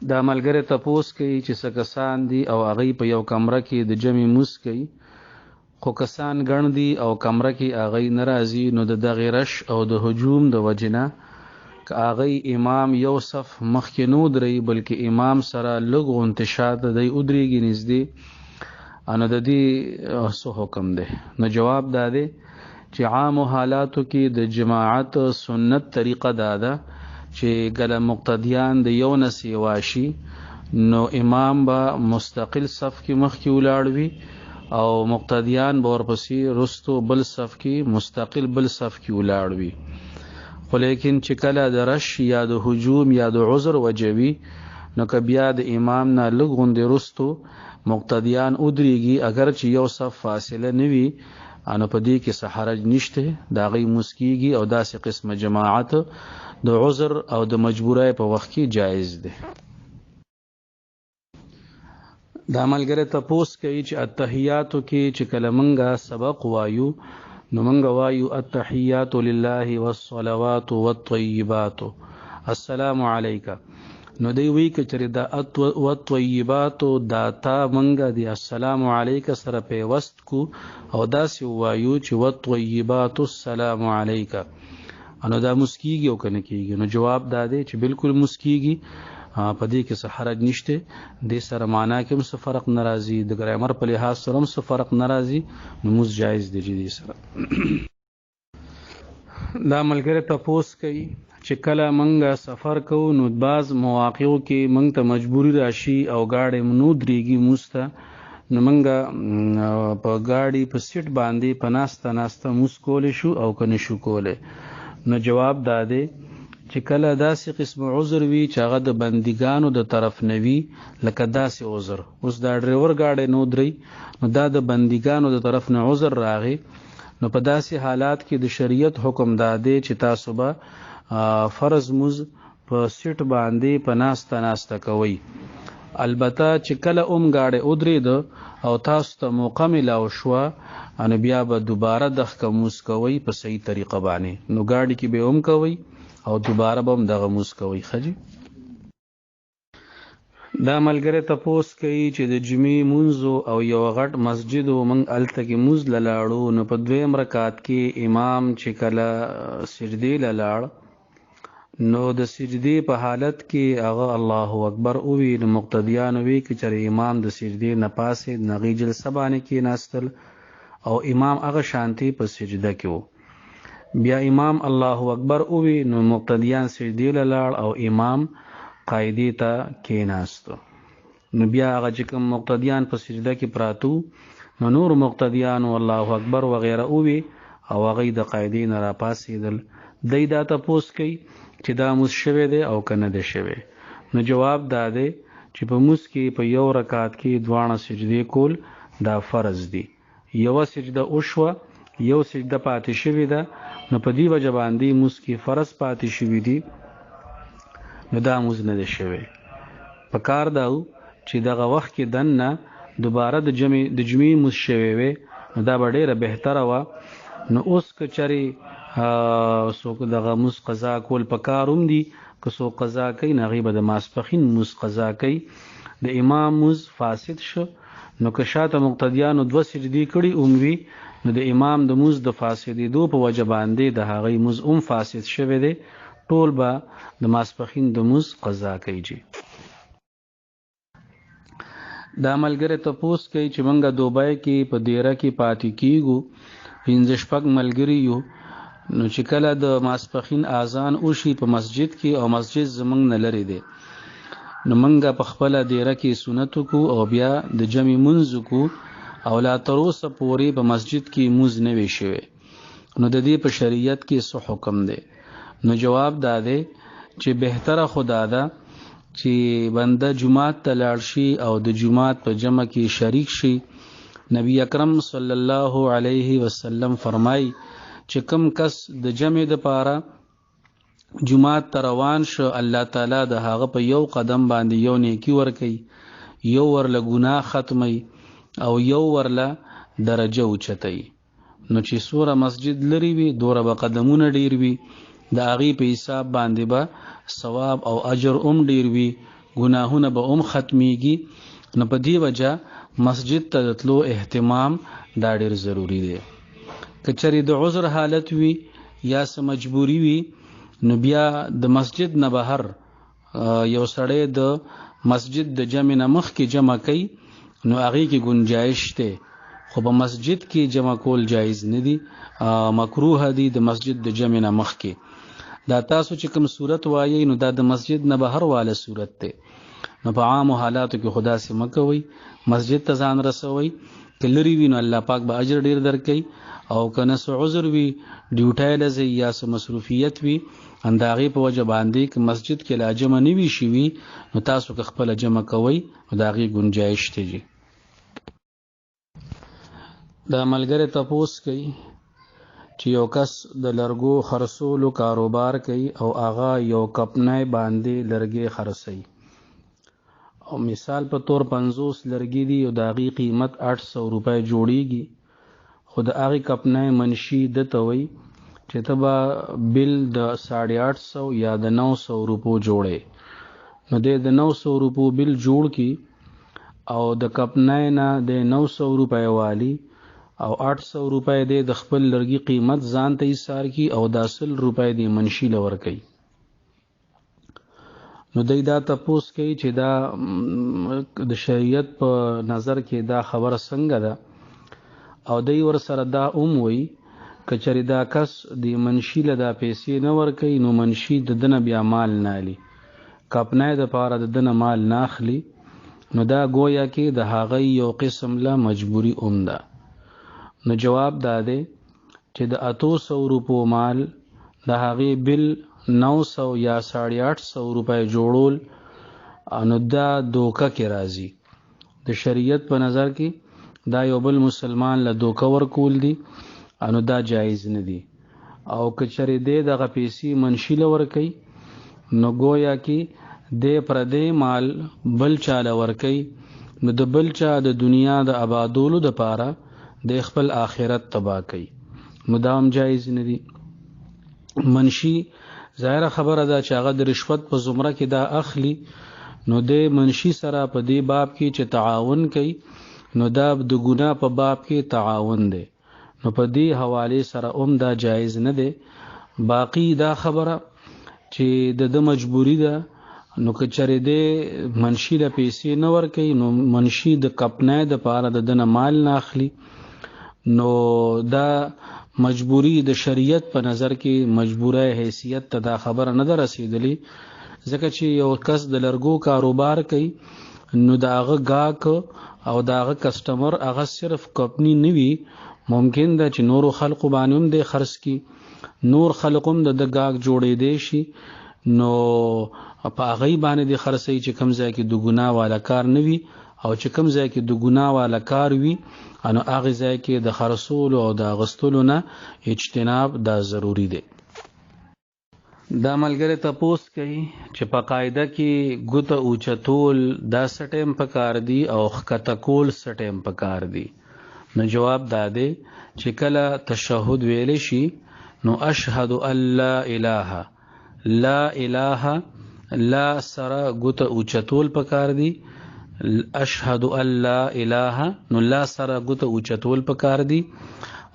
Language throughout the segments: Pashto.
دا ملګری تپوس کوي چې څه کسان دي او هغوی په یو کمره کې د جمع مونځ کوي، خو کسان ګڼ دي او کمره کې هغوی نه راځي، نو د دغې رش او د هجوم د وجې نه که هغوی امام یو صف مخکې نه ودروي بلکې امام سره لږ غونتې شاته دی ودرېږي نږدې، نو د دې څه حکم دی؟ نو جواب دا دی چې عامو حالاتو کې د جماعت سنت طریقه دا ده چې کله مقتدیان د یو نه سیوا شي نو امام به مستقل صف کې مخکې ولاړ وي او مقتدیان به ورپسې رستو بل صف کې مستقل بل صف کې ولاړ وي. خو لیکن چې کله د رش یا د هجوم یا د عذر وجوي نو که بیا د امام نه لږ غوندې رستو مقتدیان ودرېږي، اگر چې یو صف فاصله نه وي نو په دې کې څه حرج نشته، د هغوی مونځ کېږي او داسې قسمه جماعت د عذر او د مجبورۍ په وخت کې جایز دی. دا ملګری تپوس کوي چې التحیاتو کې چې کله منګه سبق وایو نو منګه وایو التحیات لله والصلوات والطیبات السلام علیک، نو دی وی که چېرې دا والطیبات دا تا منګه دی السلام علیک سره پیوست کو او داسې وایو چې والطیبات السلام علیک، نو دا مسکیږي او کنه کیږي؟ نو جواب دا دی چې بالکل مسکیږي، په دې کې څه حرج نشته، دې سره معنا کې هم څه فرق نه راځي، د ګرامر په لحاظ سره هم څه فرق نه راځي، نو مونځ جایز دی دې سره. دا ملګری تپوس کوي چې کله منګه سفر کوو نو بعض مواقعو کې منګ ته مجبوری راشي او گاډی منو درېږي مونځ ته، نو منګه په گاډي په سیټ باندې په ناسته مونځ کولی شو او که نه شو کولی؟ نو جواب دا دی چې کله داسې قسم عذر وي چې هغه د بندګانو د طرف نه وي، لکه داسې عذر اوس دا ډریور گاډی نه ودرئ نو دا د بندګانو د طرف نه عذر راغی، نو په داسې حالات کې د شریعت حکم دا دی چې تاسو به فرض مونځ په سیټ باندې په ناسته کوئ. البته چې کله گاډی ودرېده او تاسو ته موقع میلاو شوه نو بیا به دوباره دغه مونځ کوئ په صحیح طریقه باندې، نو گاډي کې به هم کوئ او دوباره به هم دغه مونځ کوئ. ښه، دا ملګری تپوس کوي چې د جمعې مونځو او یو غټ مسجد و موږ هلته کې مونځ له لاړو، نو په دویم رکعت کې امام چې کله سجدې له لاړ نو د سجدې په حالت کې هغه الله اکبر ووي، نو مقتدیان وی که چېرې امام د سجدې نه پاسې د هغې جلسه باندې کېناستل او امام هغه شانتي په سجده کې و، بیا امام الله اکبر ووي نو مقتدیان سجدې له لاړ او امام قاعدې ته کېناستو، نو بیا هغه چې کوم مقتدیان په سجده کې پراتو نو نور مقتدیانو الله اکبر وغیره ووي او هغوی د قاعدې نه راپاڅېدل. دی دا تپوس کوي چې دا مونځ شوی دی او که نه دی شوی؟ نو جواب دا دی چې په مونځ کې په یو رکعت کې دواړه سجدې کول دا فرض دي، یوه سجده وشوه یو سجده پاتې شوې ده، نو په دې وجه باندې مونځ کې فرض پاتې شوي دي، نو دا مونځ نه دی شوی. په کار دا و چې دغه وخت کې دننه دوباره د جمعې مونځ شوی وی نو دا به ډېره بهتره وه. نو اوس که چېرې څوک دغه مونځ قضا کول په کار هم دي، که څوک قضا کوي نو هغوی به د ماسپښین مونځ قضا کوي، د امام مونځ فاسد شو، نو که شاته مقتدیانو 2 سجدې کړي هم وي نو د امام د مونځ د فاسدېدو په وجه باندې د هغوی مونځ هم فاسد شوی دی، ټول به د ماسپښین د مونځ قضا کوي. دا ملګری تپوس کوي چې موږ دوبۍ کې په دیره کې پاتې کیږو، 5-6 ملګري یو، نو چې کله د ماسپښین اذان وشي په مسجد کې او مسجد زموږ نه لرې دی، نو موږ په خپله دیره کې سنت وکړو او بیا د جمع مونځ وکړو او لا تر اوسه پورې په مسجد کې مونځ نه وي شوی، نو د دې په شریعت کې څه حکم دی؟ نو جواب دا دی چې بهتره خو دا ده چې بنده جماعت ته لاړ شي او د جماعت په جمع کې شریک شي. نبی اکرم صلی الله علیه وسلم فرمایي چې کم کس د جمع دپاره جماعت ته روان شو الله تعالی د هغه په یو قدم باندې یو نیکي ورکوي، یو ورله ګناه ختموي او یو ورله درجه اوچتوي. نو چې څومره مسجد لري وي دومره به قدمونه ډیر وي، د هغې په حساب باندې به ثواب او اجر هم ډیر وي، ګناهونه به ختمیږي. نو په دې وجه مسجد ته تلو اهتمام دا ډیر ضروری دی. که چېرې د عذر حالت وي یا څه مجبوری وي نو بیا د مسجد نه بهر یو سړی د مسجد د جمع نه مخکې جمع کوي نو هغې کې گنجایش دی، خو په مسجد کې جمع کول جایز نه دي، مکروه دي د مسجد د جمع نه مخکې. دا تاسو چې کوم صورت وایي نو دا د مسجد نه بهر واله صورت دی. نو په عامو حالاتو کې خدا سي مکوي، مسجد ته ځان رسوي. که لري وي نو الله پاک به اجر ډیر درکوي، او که نه څه عذر وي ډیوټی لځي یا څه مصروفیت وي د هغې په وجه باندې که مسجد کې لا جمع نه وي شوي نو تاسو که خپله جمع کوئ نو د هغې ګنجایش دی. دا ملګری تپوس کوي چې یو کس د لرګو خرڅولو کاروبار کوي او هغه یو کپنی باندې لرګي خرڅوي، او مثال په طور 50 لرګي دي او د هغې قیمت 800 روپۍ جوړیږي، خو د هغې کپنی منشي دته وایي چې ته به بل د 850 یا د 900 روپو جوړې. نو دی د 900 روپو بل جوړ کی او د کپنی نه د 900 روپۍ والی او 800 روپۍ دی د خپل لرګي قیمت ځان ته ایثار کی او د 100 روپۍ دی منشي له ورکوي. نو دی دا تپوس کوي چې دا د شریعت په نظر کې دا خبره څنګه ده، او دی ورسره دا وایي که چېرې دا کس د منشي له دا پیسې نه ورکوي نو منشي د ده نه بیا مال نه اخلي، کپنی دپاره د ده نه مال نه اخلي، نو دا گویا کې د هغه یو قسم له مجبوري ده. نو جواب دا دی چې د 800 روپو مال د هغې بل 900 یا 850 روپۍ جوړول نو دا دوکه کې راځي. د شریعت په نظر کې دا یو بل مسلمان له دوکه ورکول دي، نو دا جایز نه دي. او که چېرې دی دغه پیسې منشي له ورکوي نو گویا کې دی پردی مال بل چا له ورکوي، نو د بل چا د دنیا د آبادولو دپاره د خپل آخرت تباه کوي، نو دا هم جایز نه دي. منشي ظاهره خبره ده چې هغه د رشوت په زمره کې دا اخلي، نو د منشي سره په دې باب کې چې تعاون کوي نو دا د ګناه په باب کې تعاون دی، نو په دې حواله سره دا جایز نه دی. باقی دا خبره چې د مجبوری ده، نو که چېرې دی منشي له پیسې نه ورکوي نو منشي د کپنی دپاره د ده نه مال نه اخلي، نو دا مجبوری د شریعت په نظر کې مجبوره حیثیت ته دا خبره نه ده رسیدلی، ځکه چې یو کس د لرګو کاروبار کوي نو د هغه ګاهک او د هغه کسټمر هغه صرف کپنی نه وي، ممکن ده چې نورو خلقو باندې هم دی خرڅ کي، نور خلق هم د ګاهک جوړېدی شي، نو په هغې باندې د خرڅوي چې کوم ځای کې د ګناه والا کار نه وي، او چې کوم ځای کې د ګناه والا کار وي نو هغې ځای کې د خرڅولو او د اغوستلو نه اجتناب دا ضروري دی. دا ملګری تپوس کوي چې په قاعده کې ګوته اوچتول دا څه ټایم پکار دي او ښکته کول څه ټایم پکار دي. نو جواب دا دی چې کله تشهد ویلی شي نو اشهد ان لا اله لا اله لا سره ګوته اوچتول پکار دي، اشهد ان لا اله نو لا سره ګوته اوچتول پکار دي،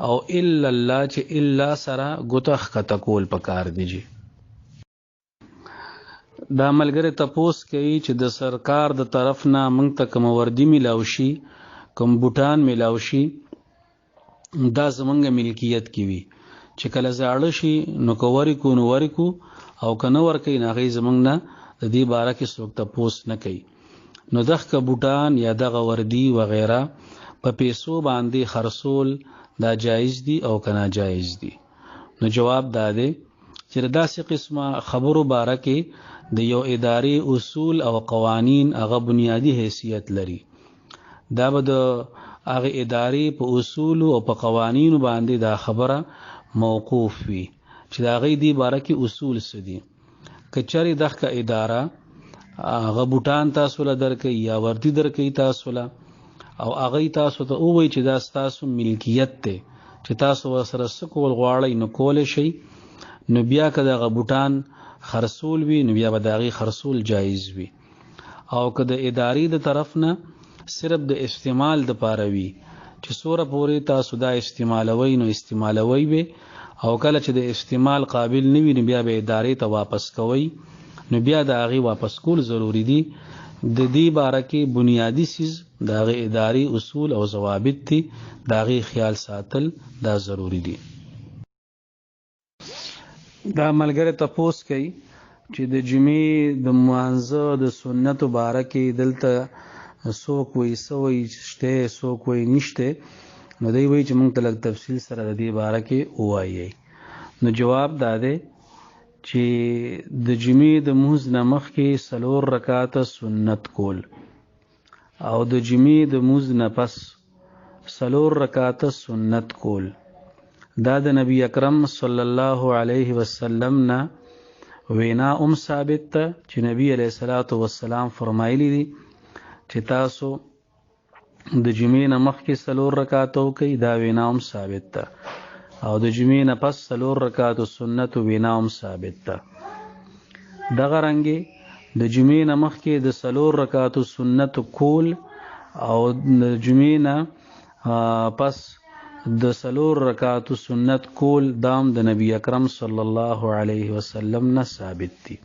او الا الله چې الا سره ګوته ښکته کول پکار دي. جی دا ملګری تپوس کوي چې د سرکار د طرف نه موږ ته کوم وردي میلاو شي، کوم بوټان میلاو شي، دا زمونږ ملکیت کې وي، چې کله زاړه شي نو که ورکو نو ورکو، او که نه ورکوي نو هغې زمونږ نه د دې باره کې څوک تپوس نه کوي. نو دغه بوټان یا دغه وردي وغیره په پیسو باندې خرڅول دا جایز دي او که ناجایز دي. نو جواب دا دی چې داسې قسمه خبرو باره کې د یو ادارې اصول او قوانین هغه بنیادی حیثیت لري، دا به د هغه ادارې په اصولو او په قوانینو باندې دا خبره موقوف وي چې د هغې دې باره کې اصول څه دي. که چېرې دغه اداره هغه بوټان تاسو له درکوي یا وردي درکوي تاسو له، او هغې تاسو ته ووایي چې دا ستاسو ملکیت دی چې تاسو ورسره څه کول غواړئ نو کولی شئ، نو بیا که دغه بوټان خرڅول وي نو بیا به د هغې خرڅول جایز وي. او که د ادارې د طرف نه صرف د استعمال د پاره وي چې سوره پورې تاسو دا استعمالوي نو استعمالوي به او کله چې د استعمال قابل نه وي نو بیا به ادارې ته واپس کوي نو بیا د هغې واپس کول ضروری دي د دې باره کې بنیادی سیز د هغې ادارې اصول او ضوابط دي د هغې خیال ساتل دا ضروری دي دا ملګری تپوس کوي چې د جمعې د مانځه د سنتو باره کې دلته څوک وایي څه وایي شته څوک وایي نشته نو دی وایي چې موږ ته لږ تفصیل سره د دې باره کې ووایي نو جواب دا دی چې د جمعې د مونځ نه مخکې 4 رکعاته سنت کول او د جمعې د مونځ نه پس 4 رکعاته سنت کول دا د نبی اکرم صلی الله علیه وسلم نه وینا ثابت ده چې نبی علیه الصلاۃ والسلام فرمایلی دي چې تاسو د جمعې نه مخکې 4 رکعاته وکئ دا وینا ثابت ده او د جمعې نه پس 4 رکعاتو سنت وینا ثابت ده دغه رنګې د جمعې نه مخکې د 4 رکعاتو سنت کول او د جمعې نه پس د 4 رکعاتو سنت کول دام د نبی اکرم صلی الله علیه وسلم نه ثابت دي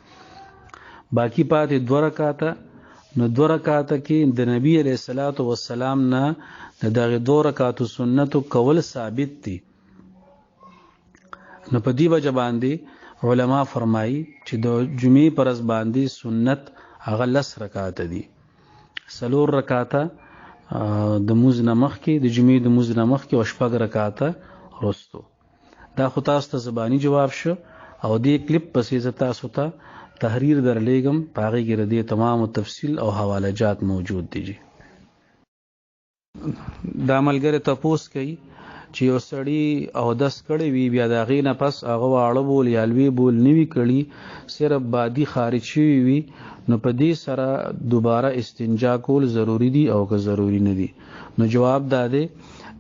باقی پاتې 2 رکعاته نو 2 رکعاته کې د نبی علیه الصلاۃ والسلام نه دغه 2 رکعاتو سنت کول ثابت دي نو په دې وجه باندې علما فرمایي چې د جمعې پر ورځ باندې سنت هغه 10 رکعاته دي 4 رکعاته د مونځ نه مخکې د جمعې د مونځ نه مخکې او 4 رکعاته وروسته دا خو تاسو ته زبانی جواب شو او دې کلیپ پسې زه تاسو ته تحریر درلیږم په هغې کې د دې تمام تفصیل او حواله جات موجود دي دا ملګری تپوس کوي چې یو سړی اودس کړی وي بیا د هغې نه پس هغه واړه بول یا لوی بول نه وي کړي صرف بادي خارج شوي وي نو په دې سره دوباره استنجا کول ضروری دي او که ضروری نه دي نو جواب دا دی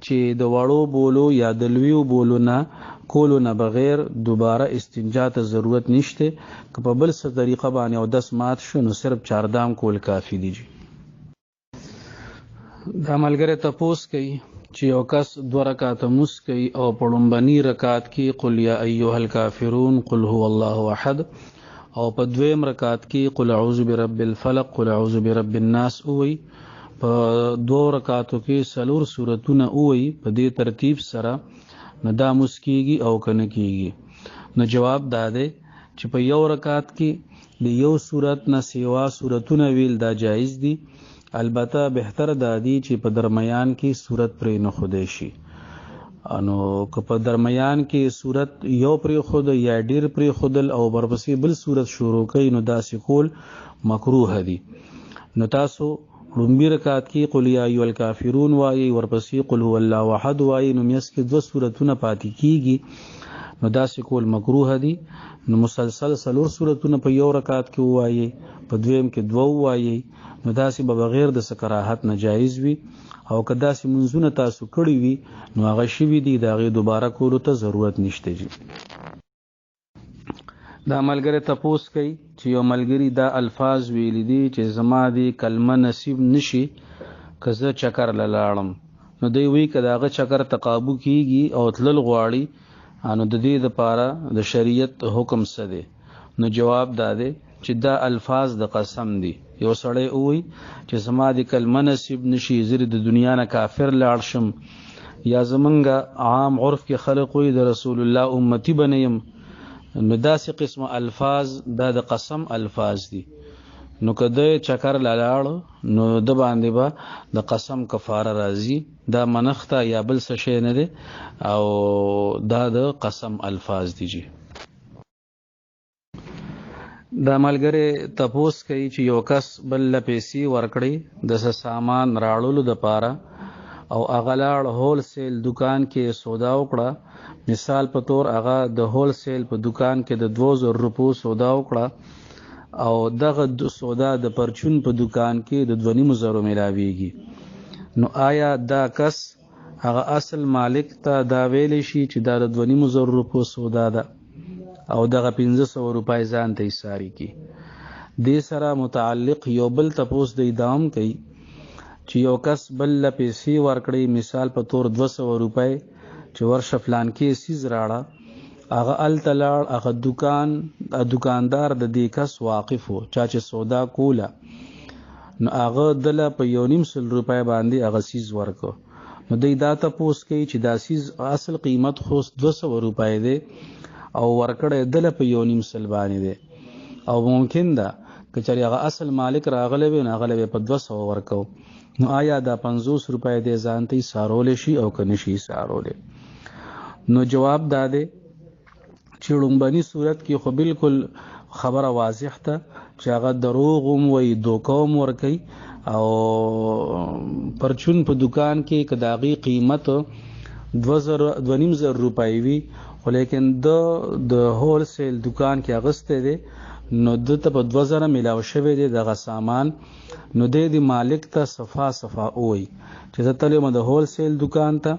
چې د وړو بولو یا د لویو بولو نه کولو نه بغیر دوباره استنجا ته ضرورت نشته که په بل څه طریقه باندې اودس مات شو نو صرف 4 دام کول کافي دي دا ملګری تپوس کوي چې یو کس 2 رکعاته مونځ کوي او په لومبني رکعت کې قل یا ایها الکافرون قل هو الله احد او په 2م رکعت کې قل اعوذ برب الفلق قل اعوذ برب الناس وایي په 2 رکعاتو کې 4 سورتونه وایي په دې ترتیب سره نو دا مونځ کیږي او که نه کیږي نو جواب دا دی چې په یو رکعت کې د یو سورت نه سیوا سورتونه ویل دا جایز دي البته بهتر دا دی چې په درمیان کې صورت پرې نه خودی شي نو که په درمیان کې صورت یو پرې خود یا ډیر پرې خودل او ورپسې بل صورت شروع کوي نو داسې کول مکروه دي نو تاسو لومبي رکعت کې قل یا ایها الکافرون وایي ورپسې قل هو الله احد وایي نو میس کې 2 سورتونه پاتې کیږي نو داسې کول مکروه دي نو مسلسل 4 سورتونه په یو رکعت کې وایي په 2م کې 2 وایي نو داسې به بغیر د کراهت نه جایز وي او که داسې منځونه تاسو کړي وي نو هغه شوي دي د هغې دوباره کولو ته ضرورت نشته جي دا ملګری تپوس کوي چې یو ملګري دا الفاظ ویلي دي چې زما دې کلمه نصیب نشي که زه چکر له لاړم نو دی وایي که د هغه چکر ته قابو کیږي او تلل غواړي نو د دې دپاره د شریعت حکم څه دی نو جواب دا دی چې دا الفاظ د قسم دي یو سړی وایي چې زما د کلمه نصیب نشي زه د دنیا نه کافر لاړ شم یا زمونږ عام عرف کې خلق وایي د رسول الله امتی به نه یم نو داسې قسمه الفاظ دا د قسم الفاظ دي نو که د چکر لاړ نو د باندې به د قسم کفاره راځي دا منښته یا بل څه شی نه دی او دا د قسم الفاظ دي جی دا ملګری تپوس کوي چې یو کس بل له پیسې ورکړي د سامان راړلو دپاره او هغه لاړ هول سیل دکان کې سودا وکړه مثال په طور هغه د هول سیل په دکان کې د 2000 روپو سودا وکړه او دغه سودا د پرچون په دکان کې د 2.5 ملاویږي نو آیا دا کس هغه اصل مالک ته دا ویلی شي چې دا د 2.5 روپو سودا ده او دغه 1500 روپۍ ځان ته ایساري کی دې سره متعلق یو بل تپوس د ادام کوي چې یو کس بل له پیسې ورکړي، مثال په تور 200 روپۍ چې ورشه فلان کې سیز راړه، هغه هلته لاړ، هغه دکاندار د دې کس واقف و چا چې سودا کوله، نو هغه دله په 1.5 روپۍ باندې هغه سیز ورکو. نو دی دا تپوس کوي چې دا سیز اصل قیمت خو 200 روپۍ دی او ورکړی دله په 1.5 باندې دی، او ممکن ده که چېرې هغه اصل مالک راغلی وي نو هغه به په 200 ورکو. نو آیا دا 50 روپۍ دی ځان ته ایسارولی شي او که نشي ایسارولی؟ نو جواب دا دی چې لومبني صورت کې خو بالکل خبره واضح ده چې هغه دروغ هم وایي، دوکه هم ورکوي، او پرچون په دکان کې که د هغې قیمت 2.5 روپۍ وي خو لیکن د هول سیل دکان کې اغستی دی، نو ده ته په 2000 میلاو شوی دی دغه سامان، نو دی د مالک ته صفا وایي چې زه تللی یم د هول سیل دکان ته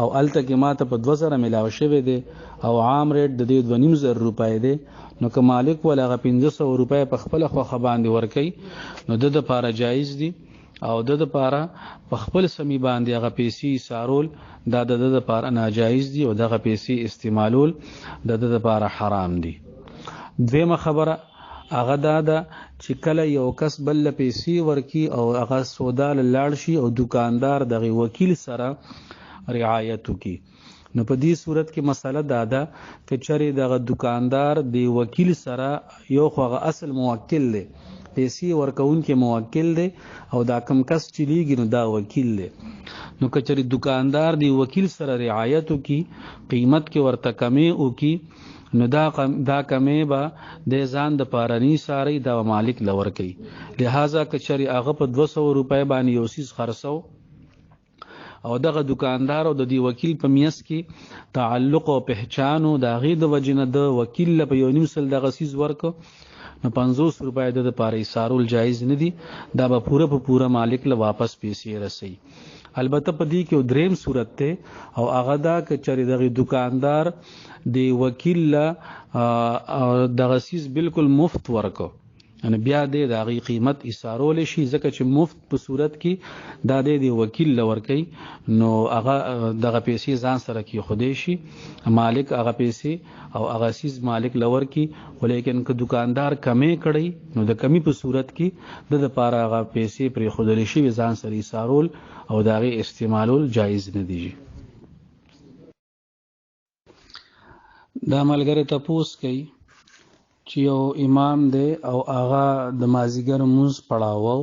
او هلته کې ما ته په 2000 میلاو شوی دی او عام ریټ د دې 2.5 روپۍ دی، نو که مالک ول هغه 500 روپۍ په خپله خوښه باندې ورکوي نو د دپاره جایز دي، او د دپاره په خپل سمي باندې هغه پیسې ایسارول دا د ده دپاره ناجایز دي او دغه پیسې استعمالول د ده دپاره حرام دي. دویمه خبره هغه دا ده چې کله یو کس بل له پیسې ورکي او هغه سودا له لاړ شي او دکاندار دغه وکیل سره رعایت وکړي، نو په دې صورت کې مسله دا ده که چېرې دغه دکاندار د وکیل سره یو خو هغه اصل موکل دی، پیسې ورکوونکی موکل دی او دا کم کس چې لیږي نو دا وکیل دی، نو که چېرې دکاندار د وکیل سره رعایت وکړي، قیمت کې ورته کمې وکړي، نو دا کمې به د ځان دپاره نه ایساري، دا مالک له ورکوي. لہذا که چېرې هغه په 200 روپۍ باندې یو څیز خرڅو او دغه دکاندار او د دې وکیل په میس کې تعلق او پہچان او د هغې د وجې نه د وکیل له په 1.5 دغه څیز ورکو، نو 50 روپۍ د دپاره ایسارول جایز نه دي، دا به پوره مالک له واپس پیسې رسوي. البته په دې کې یو دریم صورت دی او هغه دا که چېرې دغه دکاندار د وکیل له دغه څیز بالکل مفت ورکو، یعنی بیا دی د هغې قیمت ایسارولی شي، ځکه چې مفت په صورت کې دا دی د وکیل له ورکوي، نو هغه دغه پیسې ځان سره کیښودی شي، مالک هغه پیسې او هغه څیز مالک له ورکي، ولیکن که دکاندار کمې کړی نو د کمی په صورت کې د دپاره هغه پیسې پرېښودلی شوي ځان سره ایسارول او د هغې استعمالول جایز نه دي. دا ملګری تپوس کوي چې یو امام دی او هغه د مازدیګر لمونځ پړاوه،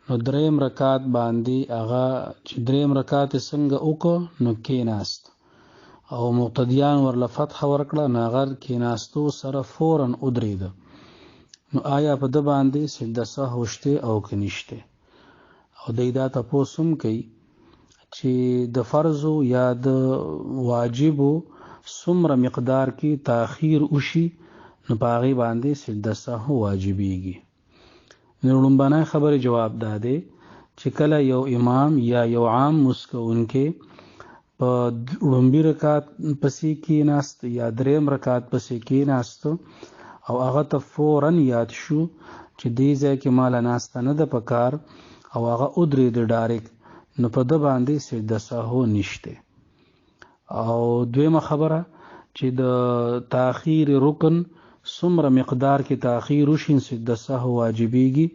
نو 3 رکعت باندې هغه چې 3 رکعت یې څنګه وکړو نو کېناست او مقتدیان ورله فتح ورکړه، نو هغه کېناستو سره فوراً ودرېده، نو آیا په ده باندې سجده سهو شته او که نشته؟ او دی دا تپوس هم کوي چې د فرضو یا د واجبو څومره مقدار کې تاخیر وشي نو په هغې باندې سجده سهو واجبېږي. نو لومبنی خبرې جواب دا دی چې کله یو امام یا یو عام مونځ کوونکی په لومبي رکعت پسې کېناست یا 3 رکعت پسې کېناست او هغه ته فوراً یاد شو چې دې ځای کې ماله ناسته نه ده پکار او هغه ودرېده ډایرکټ، نو په ده باندې سجده سهو نشته. او دویمه خبره چې د تاخیر رکن څومره مقدار کې تاخیر وشي سجده سهو واجبېږي،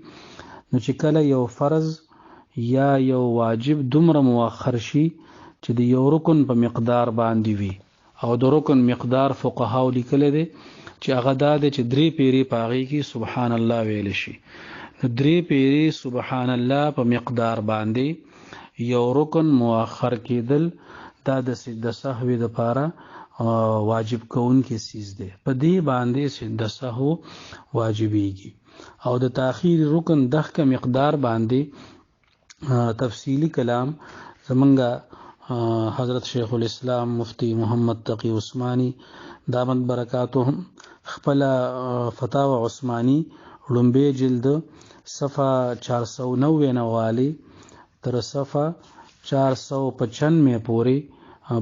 نو چې کله یو فرض یا یو واجب دومره مؤخر شي چې د یو رکن په مقدار باندې وي، او د رکن مقدار فقهاو لیکلی دی چې هغه دا دی چې 3 پیرې په هغې کې سبحان الله ویلی شي، نو 3 پیرې سبحان الله په مقدار باندې یو رکن مؤخر کېدل دا د سجده سهو دپاره واجب کوونکی څیز دی، په دې باندې سجده سهو واجبېږي. او د تاخیر رکن دغه مقدار باندې تفصیلی کلام زمونږ حضرت شیخ الاسلام مفتی محمد تقی عثمانی دامت برکاتهم خپل فتاوی عثمانی لومبی جلد صفحه 490 نوالی تر صفحه 495 پورې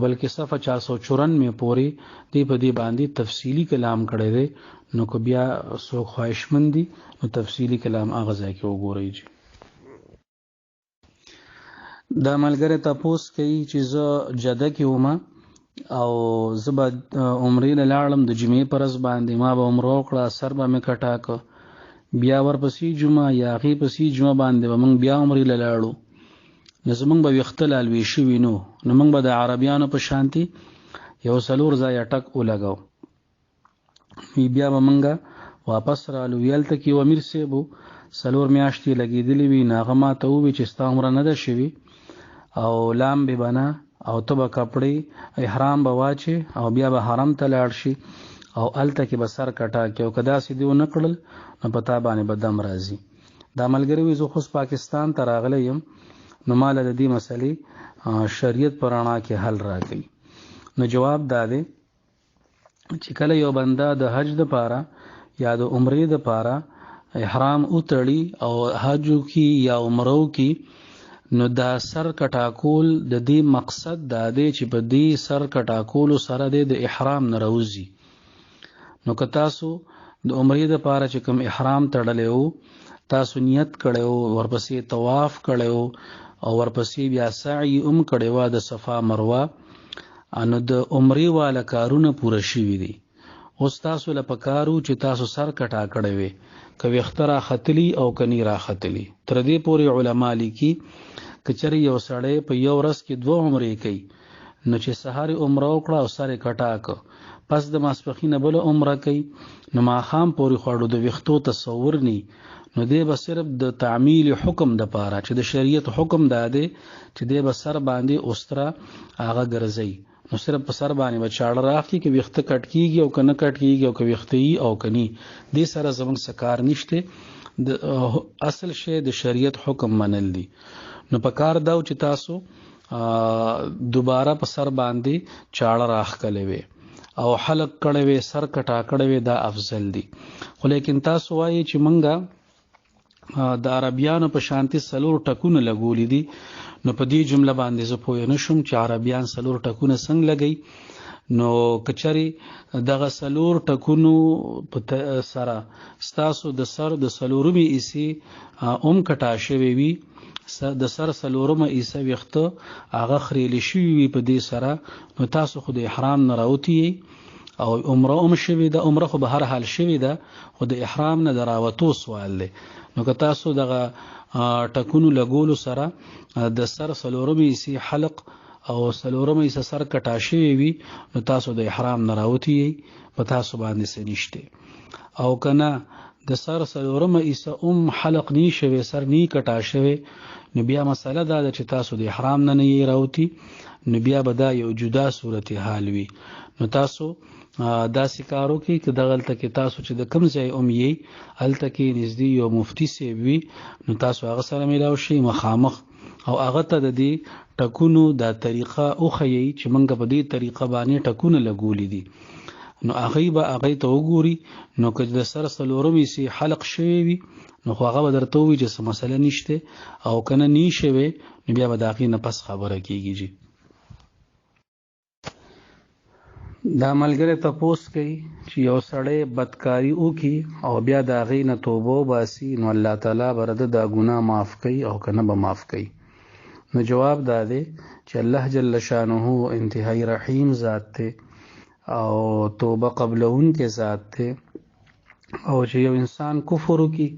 بلکې صفحه 494 پورې دی په دې باندې تفصیلی کلام کړی دی. نو کو بیا څوک خواهشمند دي نو تفصیلی کلام هغه ځای کې وګورئ. دا ملګری تاسو کوي چې زه جده کې ومه او زه به عمرې له لاړم د جمعې پر ورځ باندې ما به عمره وکړه، سر به مې کټا که، بیا ورپسې جمعه یا هغې پسې جمعه باندې به موږ بیا عمرې له لاړو. نو زمونږ به ویښته لالوي شوي نو موږ به د عربیانو په شانتي یو 4 ځایه ټک ولګو. بیا به موږ واپس رالو. هلته کې یو امیر صاحب 4 میاشتې لګېدلې وي. نو هغه ما ته وویل چې ستا عمره نه ده شوې او لامبې به نه او ته به کپړې احرام به واچې او بیا به حرم ته لاړ شي او هلته کې به سر کټا کې او که داسې دې ونه کړل نو په تا باندې به دم راځي. دا ملګری وي زه خو پاکستان ته راغلی یم نو ما له د دې مسلې شریعت په رڼا کې حل راکوي. نو جواب دا دی چې کله یو بنده د حج دپاره یا د عمرې دپاره احرام وتړي او حجو کې یا عمرو کې، نو دا سر کټاکول د دې مقصد دا دی چې په دې سر کټاکولو سره د احرام نه راوځي. نو که تاسو د عمرې دپاره چې کوم احرام تړلی وو، تاسو نیت کړی وو، ورپسې طواف کړی وو او ورپسې بیا سعی هم کړی وه د صفا مروه، نو د عمرې والا کارونه پوره شوي دي. اوس تاسو له پکار وو چې تاسو سر کټا کړی وی، که ویښته راختلي او که نی راختلي. تر دې پورې علما لیکي که چېرې یو سړی په یو ورځ کې 2 عمرې کوي نو چې سهار عمره وکړه او سر یې کټا که، پس د ماسپښینه بله عمره کوي، نو ماښام پورې خواړو د ویښتو تصور نی، نو دی به صرف د تعمیل حکم د پاره چې د شریعت حکم دا دی چې دی به سر باندې اوستره هغه ګرځي، نو صرف په سر باندې به چاړه راخلي که ویښته کټ کېږي او که نه کټ کېږي او که ویښته یي او که نی. دې سره زموږ څه کار نشته. د اصل شی د شریعت حکم منل دي. نو په کار دا چې تاسو دوباره په سر باندې چاړه راخکلی وي او حلق کړی وي، سر کټا کړی وي، دا افضل دي. خو لیکن تاسو وایي چې منګه د عربیانو په شانتي 4 ټکونه لګولي دي، نو په دې جمله باندې زه پوه نه شوم چې عربیان 4 ټکونه څنګه لګي. نو کچري دغه 4 ټکونو په سره ستاسو د سر د 4مې ایسي کټا شوی وي، د سر 4مه ایسه ویښته هغه خریلی شوي وي په دې سره، نو تاسو خو د احرام نه راوتي او عمره هم شوې ده. عمره خو به هر حال شوې ده خو د احرام نه د راوتو سوال دی. نو که تاسو دغه ټکونو لګولو سره د سر 4مې ایسي حلق او 4مه ایسه سر کټا شوی وي نو تاسو د احرام نه راوتي په تاسو باندې څه نشته. او که نه د سر 4مه ایسه حلق نی شوی، سر نی کټا شوی، نو بیا مسله دا ده چې تاسو د احرام نه نه راوتي، نو بیا به دا یو جدا صورت حال وي. نو تاسو داسې کار وکړئ که دغلته کې تاسو چې د کوم ځای یې هلته کې نږدې یو مفتي صاحب وي، نو تاسو هغه سره میلاو شئ مخامخ او هغه ته د دې ټکونو دا طریقه وښیئ چې موږ په دې طریقه باندې ټکونه لګولي دي. نو هغې به هغې ته وګوري، نو که د سر 4مې سي حلق شوی وي نو خو هغه به درته ووایي چې څه مسله نشته، او که نه نی شوی نو بیا به د هغې نه پس خبره کېږي. دا ملګری تپوس کوي چې یو سړی بدکاري وکړي او بیا د هغې نه توبه وباسي، نو الله تعالی به د دا ګناه معاف کوي او که نه به معاف کوي. نو جواب دا دی چې الله جل شانه انتهایی رحیم ذات دی او توبه قبلونکی ذات دی، او چې یو انسان کفر وکړي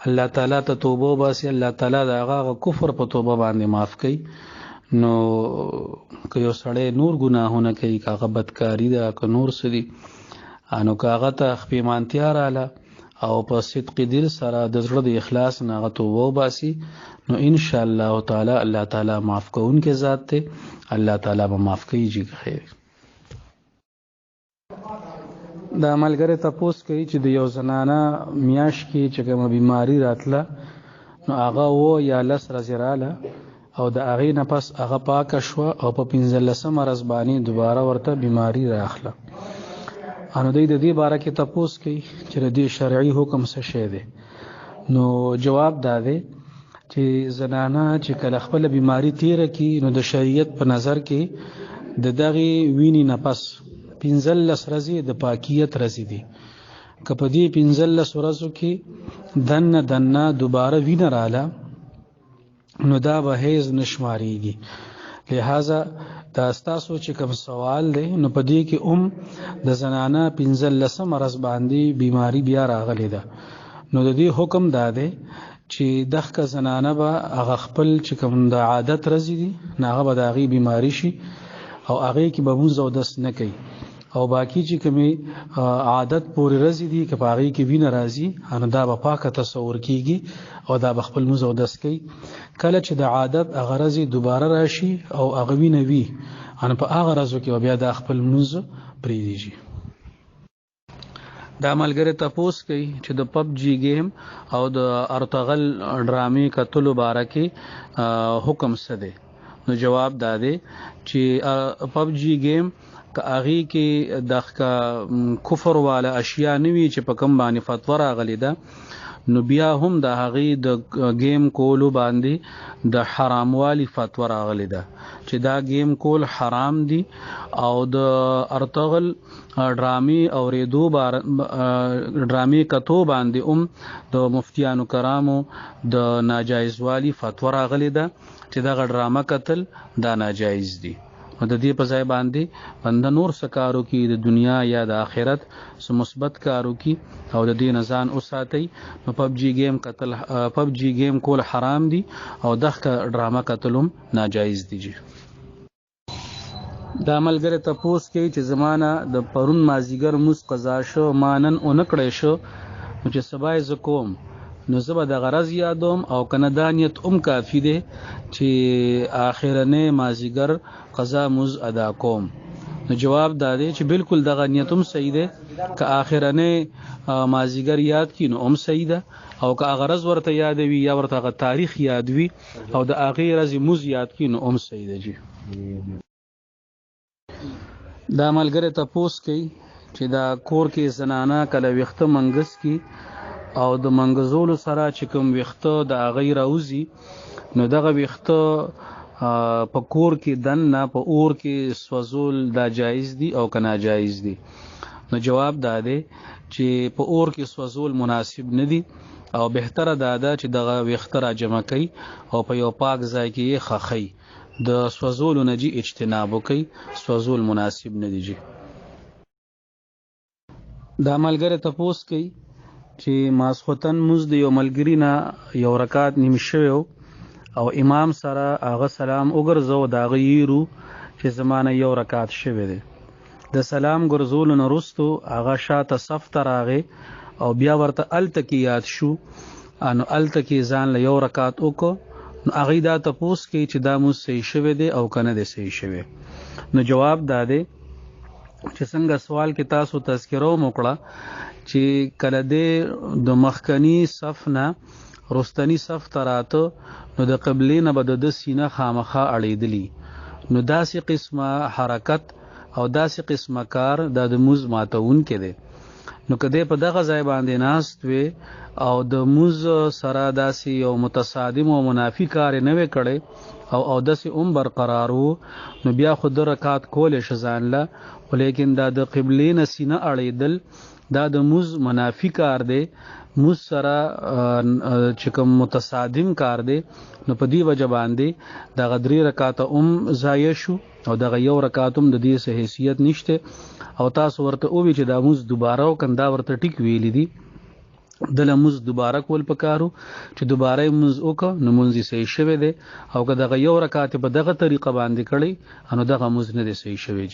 الله تعالی ته توبه وباسي، الله تعالی د هغه کفر په توبه باندې معاف کوي. نو که یو سړی نور ګناهونه کوي، که هغه بدکاري ده که نور څه دي، نو که هغه ته خپېمانتیا راله او په صدق دل سره د زړه د اخلاص نه هغه توبه وباسي، نو انشاءالله تعالی الله تعالی معاف کوونکی ذات دی، الله تعالی به معاف کوي. جی خیر. دا ملګری تپوس کوي چې د یو زنانه میاشت کې چې کومه بیماري راتله نو هغه 2 یا 10 ورځې راله او د هغې نه پس هغه پاکه شوه او په 15مه ورځ باندې دوباره ورته بیماري راخله. نو دوی د دې باره کې تپوس کوي چې د دې شرعي حکم څه شی دی. نو جواب دا دی چې زنانه چې کله خپله بیماري تیره کړي نو د شریعت په نظر کې د دغه ویني نه پس 15 ورځې د پاکیت ورځې دي. که په دې 15 ورځو کې دنه دوباره وینه رااله نو دا به حیض نشماریږي. لہذا دا ستاسو چې کوم سوال دی نو په دې کې د زنانه 15 ورځ باندې بیماری بیا راغلی ده. نو د دې حکم دا دی چې دغه زنانه به هغه خپل چې کوم د عادت ورځې دي هغه به د هغې بیماری شي او هغې کې به مونځ او دس نه کوي، او باقی چې کومې عادت پورې ورځې دي که په هغې کې وینه راځي نو دا به پاکه تصور کېږي او دا به خپل مونځ او دس کوي. کله چې د عادت هغه ورځې دوباره راشي او هغه وینه وي نو په هغه ورځو کې بیا دا خپل مونځ پرېږدي. دا ملګری تپوس کوي چې د پب جی گیم او د ارطغرل ډرامې کتلو باره کې حکم څه دی؟ نو جواب دا دی چې پب جی گیم که هغې کې د کفر والا اشیاء نه وي چې په کوم باندې فتوا راغلې ده نو بیا هم د هغې د گیم کولو باندې د حراموالي فتوا راغلې ده چې دا گیم کول حرام دي، او د ارطغرل ډرامې اورېدو ډرامې کتو باندې د مفتیانو کرامو د ناجایزوالي فتوا راغلې ده چې دغه ډرامه کتل دا ناجایز دي. نو د دې په ځای باندې بنده نور څه کارو کې د دنیا یا د آخرت څه مثبت کارو کې او د دې نه ځان وساتئ. نو پب جی گیم کول حرام دي او دغه ډرامه کتل هم ناجایز دي. دا ملګری تپوس کوي چې زمانه د پرون مازیګر مونځ قضا شو ما نن اونه کړی شو نو چې سبا یې زه کوم نو زه به د غرض یادوم او کنه دا نیت کافي دی چې آخرنی مازیګر قضا مونځ ادا کوم. نو جواب دا دی چې بالکل دغه نیت صحیح دی، که آخرنی مازیګر یاد کی نو صحیح ده، او که غرض ورته یاد وي یا ورته تاریخ یاد وي او د هغې ورځې مونځ یاد کی نو صحیح ده. دا ملګری تپوس کوي چې دا کور کې زنانه کله ویښته منګس کی او د منګزولو سره چې کوم ویښته د هغې راوځي نو دغه ویښته په کور کې دننه په اور کې سوځول دا جایز دي او که ناجایز دي؟ نو جواب دا دی چې په اور کې سوځول مناسب نه دي او بهتره دا ده چې دغه ویښته را جمع کوي او په یو پاک ځای کې یې خښئ. د سوځولو نه اجتناب وکړئ، سوځول مناسب نه دي. دا ملګری تپوس کوي چې ماسخوتن مونځ د یو ملګري نه یو رکعت نیم شوی او امام سره هغه سلام وګرځو د هغه یېرو چې زما نه یو رکعت شوی دی. د سلام ګرځولو نه وروستو هغه شاته صف ته راغی او بیا ورته هلته کې یاد شو نو هلته کې ځان له یو رکعت وکړو. نو هغې دا تپوس کوي چې دا مونځ صحیح شوی دی او که نه دی صحیح شوی؟ نو جواب دا دی چې څنګه سوال کې تاسو تذکره وکړه چې کله د مخکنی صف نه رستنی صف ته راته نو د قبلې نه به د سینه خامخا اړېدلی، نو داسې قسمه حرکت او داسې قسمه کار دا د مونځ ماتونکی دی. نو که دی په دغه ځای باندې ناست وي او د مونځ سره داسې یو متصادم او منافي کار یې نه وی کړی او داسې برقرار وو نو بیا خو 2 رکعات کولی شه ځان له، خو لیکن دا د قبلې نه سینه اړېدل دا د مونځ منافي کار دی، مونځ سره چې کوم متصادم کار دی. نو په دې وجه باندې دغه 3 رکعاته ضایع شو او دغه 1 رکعت د دې څه حیثیت نشته او تاسو ورته ووی چې دا مونځ دوباره وکړه دا ورته ټیک ویلی دي. دله مونځ دوباره کول پکارو چې دوباره یې مونځ وکړه نو مونځ یې صحیح شوی دی، او که دغه 1 رکعت په دغه طریقه باندې کړی نو دغه مونځ نه دی صحیح شوی.